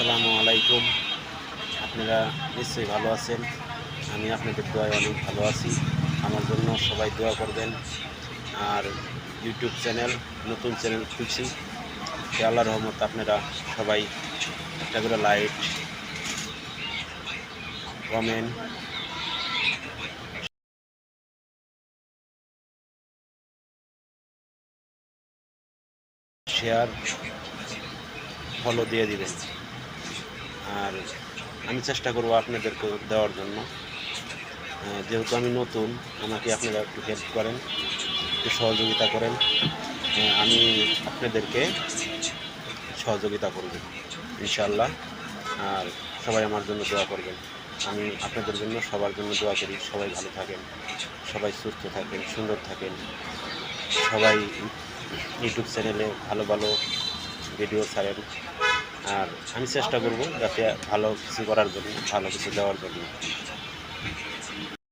আসসালামু আলাইকুম। আপনারা নিশ্চয়ই ভালো আছেন। আমি আপনাদের দোয়ায় অনেক ভালো আছি। আমার জন্য সবাই দোয়া করবেন। আর ইউটিউব চ্যানেল, নতুন চ্যানেল খুলছি। আল্লাহর রহমত আপনারা সবাই একটা করে লাইক, কমেন্ট, শেয়ার, ফলো দিয়ে দিবেন। আর আমি চেষ্টা করব আপনাদেরকে দেওয়ার জন্য। যেহেতু আমি নতুন, আমাকে আপনারা একটু হেল্প করেন, একটু সহযোগিতা করেন। আমি আপনাদেরকে সহযোগিতা করব ইনশাআল্লাহ। আর সবাই আমার জন্য দোয়া করবেন। আমি আপনাদের জন্য, সবার জন্য দোয়া করি। সবাই ভালো থাকেন, সবাই সুস্থ থাকেন, সুন্দর থাকেন। সবাই ইউটিউব চ্যানেলে ভালো ভালো ভিডিও ছাড়েন। আর আমি চেষ্টা করব যাতে ভালো কিছু করার জন্য, ভালো কিছু দেওয়ার জন্য।